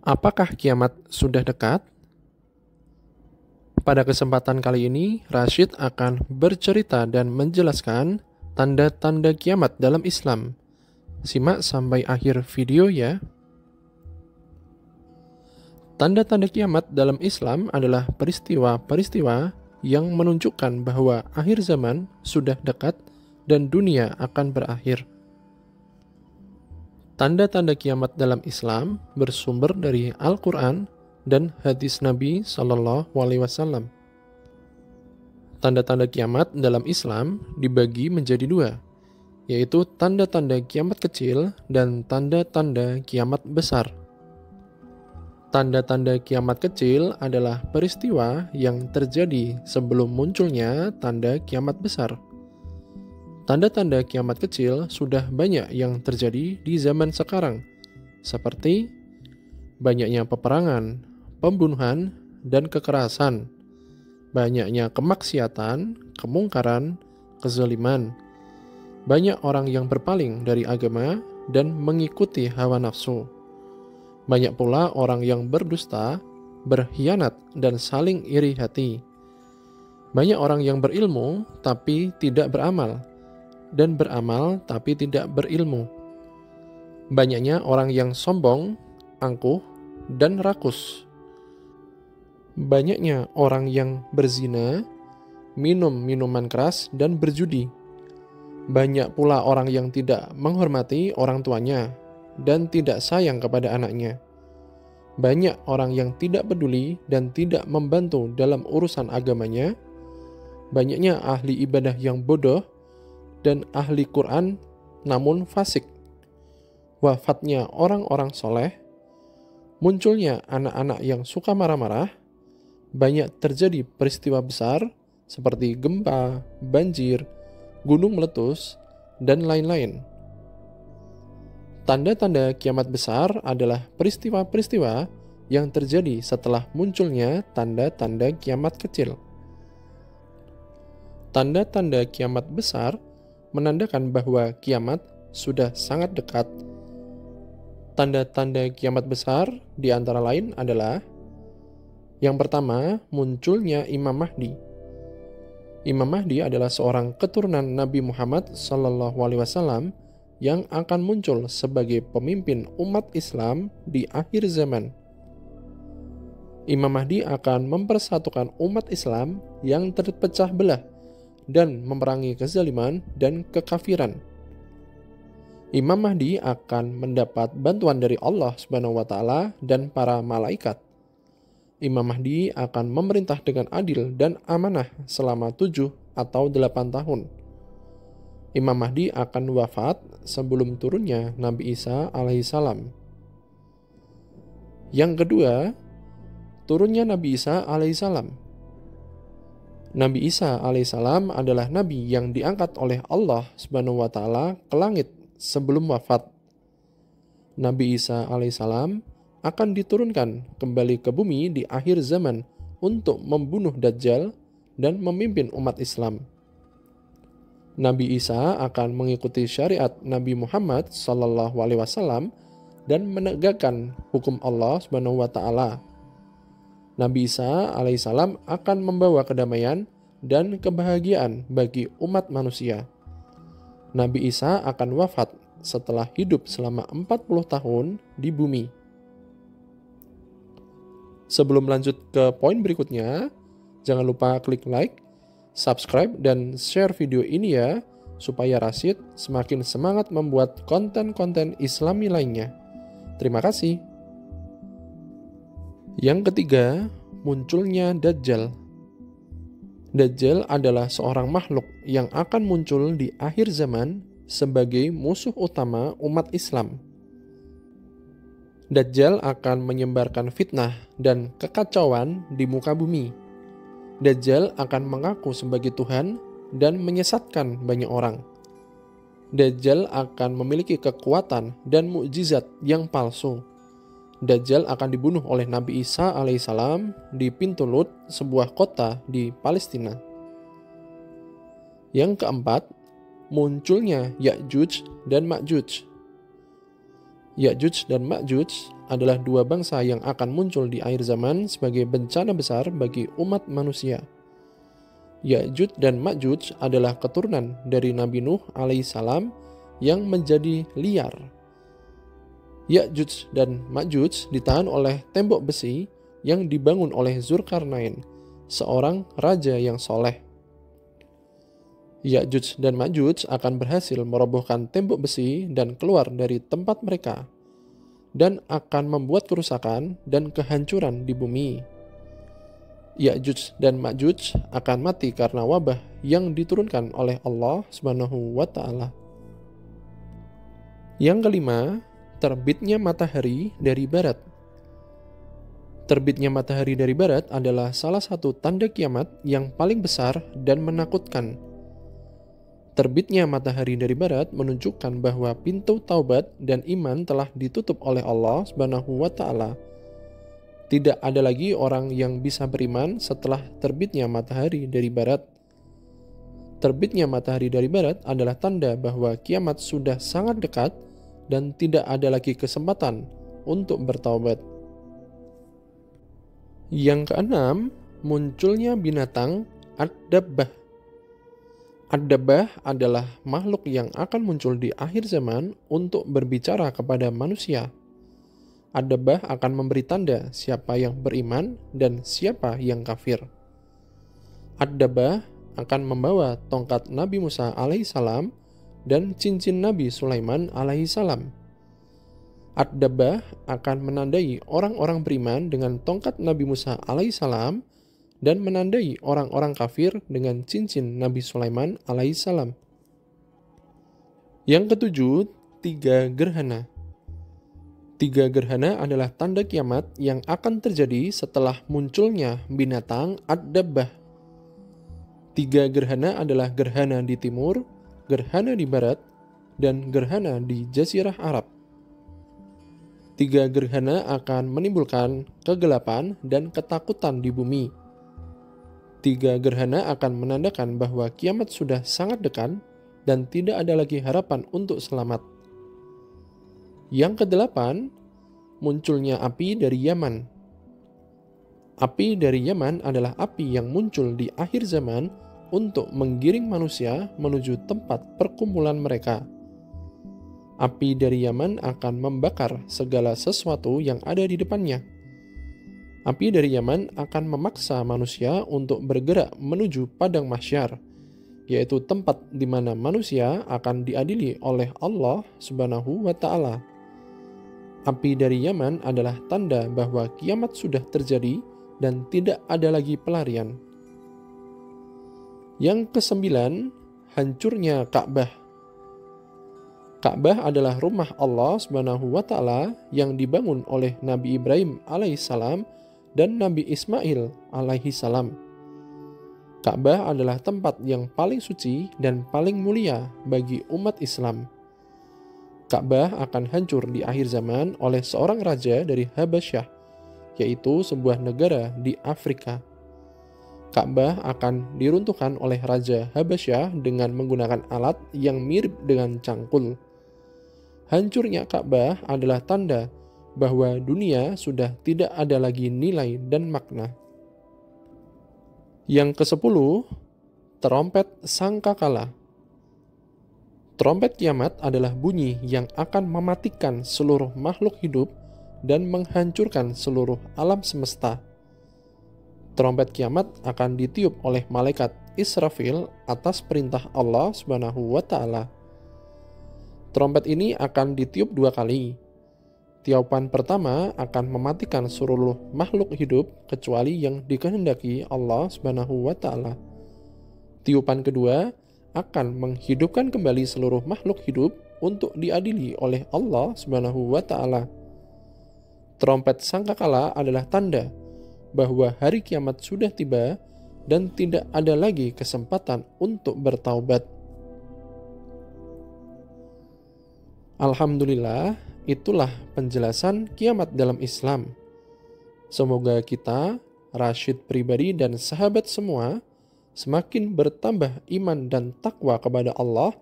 Apakah kiamat sudah dekat? Pada kesempatan kali ini, Rashid akan bercerita dan menjelaskan tanda-tanda kiamat dalam Islam. Simak sampai akhir video ya. Tanda-tanda kiamat dalam Islam adalah peristiwa-peristiwa yang menunjukkan bahwa akhir zaman sudah dekat dan dunia akan berakhir. Tanda-tanda kiamat dalam Islam bersumber dari Al-Quran dan hadis Nabi Shallallahu Alaihi Wasallam. Tanda-tanda kiamat dalam Islam dibagi menjadi dua, yaitu tanda-tanda kiamat kecil dan tanda-tanda kiamat besar. Tanda-tanda kiamat kecil adalah peristiwa yang terjadi sebelum munculnya tanda kiamat besar. Tanda-tanda kiamat kecil sudah banyak yang terjadi di zaman sekarang, seperti banyaknya peperangan, pembunuhan, dan kekerasan, banyaknya kemaksiatan, kemungkaran, kezaliman, banyak orang yang berpaling dari agama dan mengikuti hawa nafsu. Banyak pula orang yang berdusta, berkhianat, dan saling iri hati. Banyak orang yang berilmu tapi tidak beramal, dan beramal tapi tidak berilmu. Banyaknya orang yang sombong, angkuh, dan rakus. Banyaknya orang yang berzina, minum minuman keras, dan berjudi. Banyak pula orang yang tidak menghormati orang tuanya dan tidak sayang kepada anaknya. Banyak orang yang tidak peduli dan tidak membantu dalam urusan agamanya. Banyaknya ahli ibadah yang bodoh dan ahli Quran namun fasik. Wafatnya orang-orang soleh, munculnya anak-anak yang suka marah-marah, banyak terjadi peristiwa besar seperti gempa, banjir, gunung meletus, dan lain-lain. Tanda-tanda kiamat besar adalah peristiwa-peristiwa yang terjadi setelah munculnya tanda-tanda kiamat kecil. Tanda-tanda kiamat besar menandakan bahwa kiamat sudah sangat dekat. Tanda-tanda kiamat besar di antara lain adalah: yang pertama, munculnya Imam Mahdi. Imam Mahdi adalah seorang keturunan Nabi Muhammad SAW yang akan muncul sebagai pemimpin umat Islam di akhir zaman. Imam Mahdi akan mempersatukan umat Islam yang terpecah belah dan memerangi kezaliman dan kekafiran. Imam Mahdi akan mendapat bantuan dari Allah SWT dan para malaikat. Imam Mahdi akan memerintah dengan adil dan amanah selama 7 atau 8 tahun. Imam Mahdi akan wafat sebelum turunnya Nabi Isa alaihissalam. Yang kedua, turunnya Nabi Isa alaihissalam. Nabi Isa alaihissalam adalah nabi yang diangkat oleh Allah SWT ke langit sebelum wafat. Nabi Isa alaihissalam akan diturunkan kembali ke bumi di akhir zaman untuk membunuh Dajjal dan memimpin umat Islam. Nabi Isa akan mengikuti syariat Nabi Muhammad SAW dan menegakkan hukum Allah SWT. Nabi Isa alaihissalam akan membawa kedamaian dan kebahagiaan bagi umat manusia. Nabi Isa akan wafat setelah hidup selama 40 tahun di bumi. Sebelum lanjut ke poin berikutnya, jangan lupa klik like, subscribe, dan share video ini ya, supaya Rashid semakin semangat membuat konten-konten Islami lainnya. Terima kasih. Yang ketiga, munculnya Dajjal. Dajjal adalah seorang makhluk yang akan muncul di akhir zaman sebagai musuh utama umat Islam. Dajjal akan menyebarkan fitnah dan kekacauan di muka bumi. Dajjal akan mengaku sebagai Tuhan dan menyesatkan banyak orang. Dajjal akan memiliki kekuatan dan mukjizat yang palsu. Dajjal akan dibunuh oleh Nabi Isa alaihissalam di pintu Lut, sebuah kota di Palestina. Yang keempat, munculnya Ya'juj dan Ma'juj. Ya'juj dan Ma'juj adalah dua bangsa yang akan muncul di akhir zaman sebagai bencana besar bagi umat manusia. Ya'juj dan Ma'juj adalah keturunan dari Nabi Nuh alaihissalam yang menjadi liar. Ya'juj dan Ma'juj ditahan oleh tembok besi yang dibangun oleh Zulkarnain, seorang raja yang soleh. Ya'juj dan Ma'juj akan berhasil merobohkan tembok besi dan keluar dari tempat mereka, dan akan membuat kerusakan dan kehancuran di bumi. Ya'juj dan Ma'juj akan mati karena wabah yang diturunkan oleh Allah Subhanahu wa Ta'ala. Yang kelima, terbitnya matahari dari barat. Terbitnya matahari dari barat adalah salah satu tanda kiamat yang paling besar dan menakutkan. Terbitnya matahari dari barat menunjukkan bahwa pintu taubat dan iman telah ditutup oleh Allah Subhanahu wa Ta'ala. Tidak ada lagi orang yang bisa beriman setelah terbitnya matahari dari barat. Terbitnya matahari dari barat adalah tanda bahwa kiamat sudah sangat dekat dan tidak ada lagi kesempatan untuk bertaubat. Yang keenam, munculnya binatang ad-dabbah. Ad-dabbah adalah makhluk yang akan muncul di akhir zaman untuk berbicara kepada manusia. Ad-dabbah akan memberi tanda siapa yang beriman dan siapa yang kafir. Ad-dabbah akan membawa tongkat Nabi Musa alaihissalam dan cincin Nabi Sulaiman alaihissalam. Ad-dabbah akan menandai orang-orang beriman dengan tongkat Nabi Musa alaihissalam dan menandai orang-orang kafir dengan cincin Nabi Sulaiman alaihissalam. Yang ketujuh, 3 gerhana. 3 gerhana adalah tanda kiamat yang akan terjadi setelah munculnya binatang ad-dabbah. 3 gerhana adalah gerhana di timur, gerhana di barat, dan gerhana di Jazirah Arab. 3 gerhana akan menimbulkan kegelapan dan ketakutan di bumi. 3 gerhana akan menandakan bahwa kiamat sudah sangat dekat dan tidak ada lagi harapan untuk selamat. Yang kedelapan, munculnya api dari Yaman. Api dari Yaman adalah api yang muncul di akhir zaman untuk menggiring manusia menuju tempat perkumpulan mereka. Api dari Yaman akan membakar segala sesuatu yang ada di depannya. Api dari Yaman akan memaksa manusia untuk bergerak menuju padang mahsyar, yaitu tempat di mana manusia akan diadili oleh Allah Subhanahu wa Ta'ala. Api dari Yaman adalah tanda bahwa kiamat sudah terjadi dan tidak ada lagi pelarian. Yang kesembilan, hancurnya Ka'bah. Ka'bah adalah rumah Allah Subhanahu wa Ta'ala yang dibangun oleh Nabi Ibrahim alaihissalam dan Nabi Ismail alaihissalam. Ka'bah adalah tempat yang paling suci dan paling mulia bagi umat Islam. Ka'bah akan hancur di akhir zaman oleh seorang raja dari Habasyah, yaitu sebuah negara di Afrika. Ka'bah akan diruntuhkan oleh Raja Habasyah dengan menggunakan alat yang mirip dengan cangkul. Hancurnya Ka'bah adalah tanda bahwa dunia sudah tidak ada lagi nilai dan makna. Yang ke-10, trompet sangkakala. Trompet kiamat adalah bunyi yang akan mematikan seluruh makhluk hidup dan menghancurkan seluruh alam semesta. Trompet kiamat akan ditiup oleh malaikat Israfil atas perintah Allah Subhanahu wa Ta'ala. Trompet ini akan ditiup 2 kali. Tiupan pertama akan mematikan seluruh makhluk hidup kecuali yang dikehendaki Allah Subhanahu wa Ta'ala. Tiupan kedua akan menghidupkan kembali seluruh makhluk hidup untuk diadili oleh Allah Subhanahu wa Ta'ala. Trompet sangkakala adalah tanda bahwa hari kiamat sudah tiba dan tidak ada lagi kesempatan untuk bertaubat. Alhamdulillah, itulah penjelasan kiamat dalam Islam. Semoga kita, Rashid pribadi dan sahabat semua, semakin bertambah iman dan takwa kepada Allah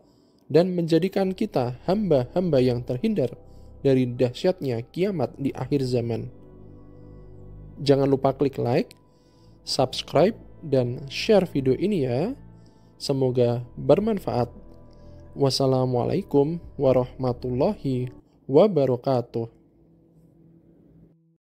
dan menjadikan kita hamba-hamba yang terhindar dari dahsyatnya kiamat di akhir zaman. Jangan lupa klik like, subscribe, dan share video ini ya. Semoga bermanfaat. Wassalamualaikum warahmatullahi wabarakatuh.